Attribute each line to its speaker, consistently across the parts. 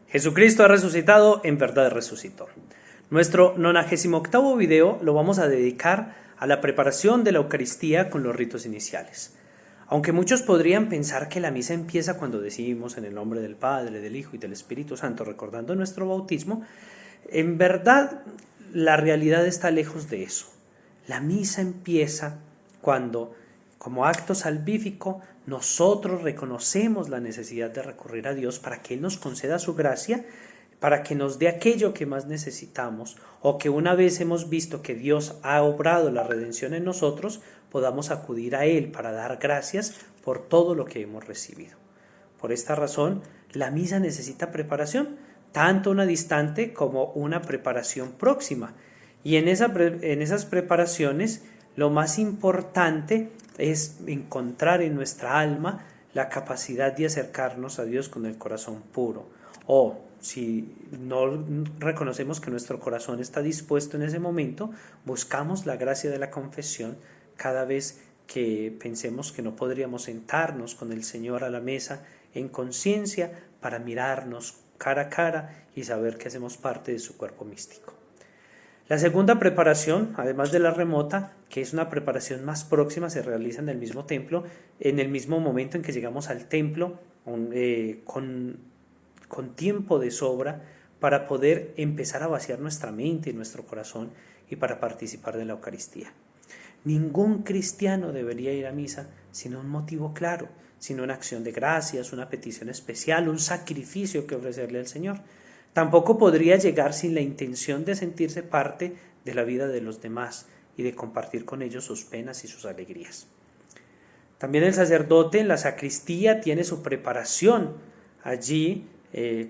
Speaker 1: Jesucristo ha resucitado, en verdad resucitó. Nuestro 98º video lo vamos a dedicar a la preparación de la Eucaristía con los ritos iniciales. Aunque muchos podrían pensar que la misa empieza cuando decimos en el nombre del Padre, del Hijo y del Espíritu Santo, recordando nuestro bautismo, en verdad la realidad está lejos de eso. La misa empieza cuando, como acto salvífico, nosotros reconocemos la necesidad de recurrir a Dios para que Él nos conceda su gracia, para que nos dé aquello que más necesitamos, o que una vez hemos visto que Dios ha obrado la redención en nosotros, podamos acudir a Él para dar gracias por todo lo que hemos recibido. Por esta razón, la misa necesita preparación, tanto una distante como una preparación próxima. Y en esas preparaciones, lo más importante es encontrar en nuestra alma la capacidad de acercarnos a Dios con el corazón puro. O si no reconocemos que nuestro corazón está dispuesto en ese momento, buscamos la gracia de la confesión cada vez que pensemos que no podríamos sentarnos con el Señor a la mesa en conciencia para mirarnos cara a cara y saber que hacemos parte de su cuerpo místico. La segunda preparación, además de la remota, que es una preparación más próxima, se realiza en el mismo templo, en el mismo momento en que llegamos al templo, con tiempo de sobra, para poder empezar a vaciar nuestra mente y nuestro corazón y para participar de la Eucaristía. Ningún cristiano debería ir a misa sin un motivo claro, sin una acción de gracias, una petición especial, un sacrificio que ofrecerle al Señor. Tampoco podría llegar sin la intención de sentirse parte de la vida de los demás y de compartir con ellos sus penas y sus alegrías. También el sacerdote en la sacristía tiene su preparación. Allí,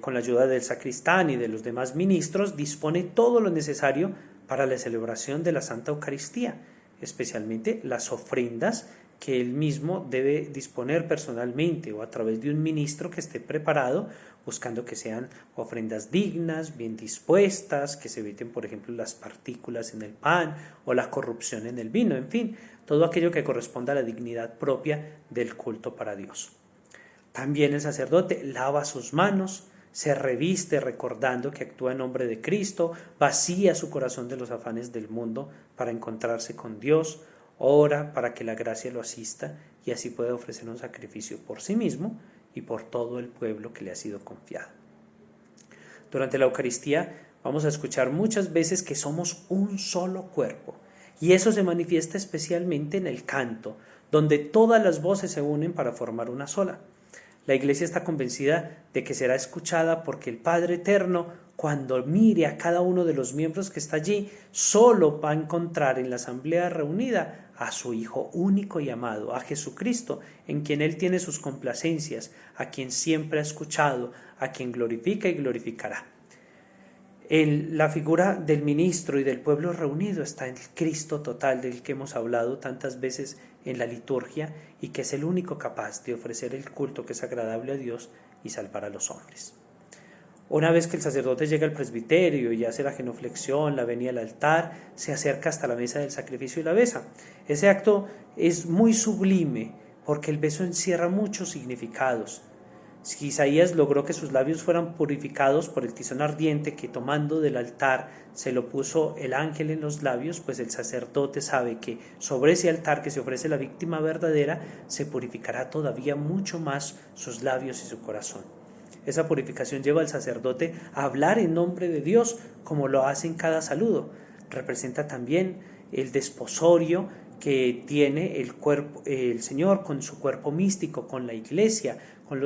Speaker 1: con la ayuda del sacristán y de los demás ministros, dispone todo lo necesario para la celebración de la Santa Eucaristía, especialmente las ofrendas que él mismo debe disponer personalmente o a través de un ministro que esté preparado, buscando que sean ofrendas dignas, bien dispuestas, que se eviten, por ejemplo, las partículas en el pan o la corrupción en el vino, en fin, todo aquello que corresponda a la dignidad propia del culto para Dios. También el sacerdote lava sus manos, se reviste recordando que actúa en nombre de Cristo, vacía su corazón de los afanes del mundo para encontrarse con Dios, ora para que la gracia lo asista y así pueda ofrecer un sacrificio por sí mismo y por todo el pueblo que le ha sido confiado. Durante la Eucaristía vamos a escuchar muchas veces que somos un solo cuerpo, y eso se manifiesta especialmente en el canto, donde todas las voces se unen para formar una sola. La Iglesia está convencida de que será escuchada porque el Padre Eterno, cuando mire a cada uno de los miembros que está allí, solo va a encontrar en la asamblea reunida a su Hijo único y amado, a Jesucristo, en quien Él tiene sus complacencias, a quien siempre ha escuchado, a quien glorifica y glorificará. La figura del ministro y del pueblo reunido está en el Cristo total del que hemos hablado tantas veces en la liturgia y que es el único capaz de ofrecer el culto que es agradable a Dios y salvar a los hombres. Una vez que el sacerdote llega al presbiterio y hace la genuflexión, la venida al altar, se acerca hasta la mesa del sacrificio y la besa. Ese acto es muy sublime porque el beso encierra muchos significados. Si Isaías logró que sus labios fueran purificados por el tizón ardiente que tomando del altar se lo puso el ángel en los labios, pues el sacerdote sabe que sobre ese altar que se ofrece la víctima verdadera se purificará todavía mucho más sus labios y su corazón. Esa purificación lleva al sacerdote a hablar en nombre de Dios como lo hace en cada saludo. Representa también el desposorio que tiene el Señor con su cuerpo místico, con la Iglesia, con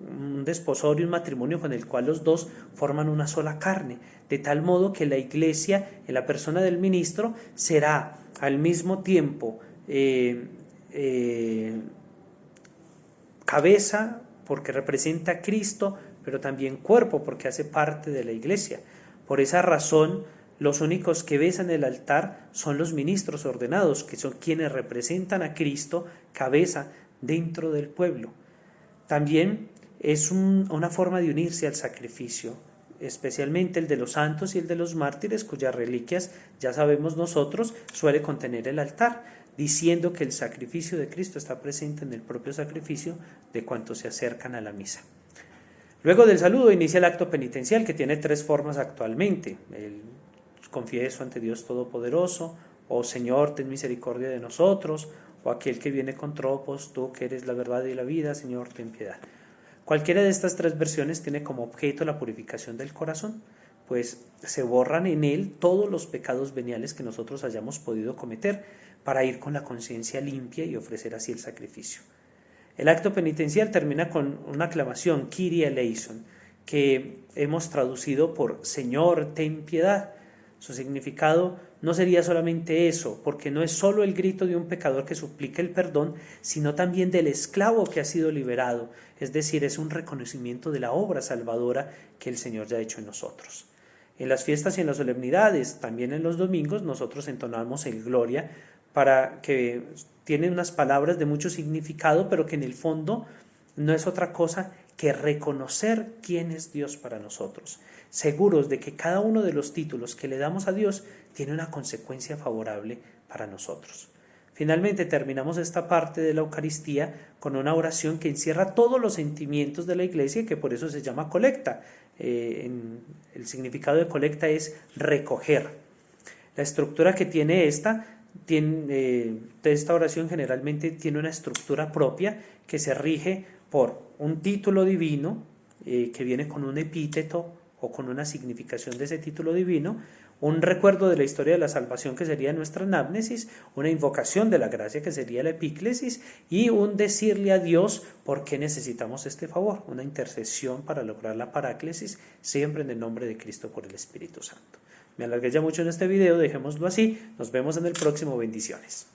Speaker 1: un desposorio, un matrimonio con el cual los dos forman una sola carne, de tal modo que la Iglesia, en la persona del ministro, será al mismo tiempo cabeza, porque representa a Cristo, pero también cuerpo, porque hace parte de la Iglesia. Por esa razón, los únicos que besan el altar son los ministros ordenados, que son quienes representan a Cristo, cabeza, dentro del pueblo. También es una forma de unirse al sacrificio, especialmente el de los santos y el de los mártires, cuyas reliquias, ya sabemos nosotros, suele contener el altar, diciendo que el sacrificio de Cristo está presente en el propio sacrificio de cuantos se acercan a la misa. Luego del saludo inicia el acto penitencial, que tiene 3 formas actualmente: el confieso ante Dios Todopoderoso, o Señor, ten misericordia de nosotros, o aquel que viene con tropos, tú que eres la verdad y la vida, Señor, ten piedad. Cualquiera de estas 3 versiones tiene como objeto la purificación del corazón, pues se borran en él todos los pecados veniales que nosotros hayamos podido cometer, para ir con la conciencia limpia y ofrecer así el sacrificio. El acto penitencial termina con una aclamación, Kyrie eleison, que hemos traducido por Señor, ten piedad. Su significado no sería solamente eso, porque no es solo el grito de un pecador que suplica el perdón, sino también del esclavo que ha sido liberado, es decir, es un reconocimiento de la obra salvadora que el Señor ya ha hecho en nosotros. En las fiestas y en las solemnidades, también en los domingos, nosotros entonamos el Gloria, para que tiene unas palabras de mucho significado, pero que en el fondo no es otra cosa que reconocer quién es Dios para nosotros, seguros de que cada uno de los títulos que le damos a Dios tiene una consecuencia favorable para nosotros. Finalmente terminamos esta parte de la Eucaristía con una oración que encierra todos los sentimientos de la Iglesia y que por eso se llama colecta. El significado de colecta es recoger. La estructura que tiene esta oración generalmente tiene una estructura propia que se rige por un título divino que viene con un epíteto o con una significación de ese título divino, un recuerdo de la historia de la salvación que sería nuestra anamnesis, una invocación de la gracia que sería la epíclesis y un decirle a Dios por qué necesitamos este favor, una intercesión para lograr la paráclesis, siempre en el nombre de Cristo por el Espíritu Santo. Me alargué ya mucho en este video, dejémoslo así, nos vemos en el próximo, bendiciones.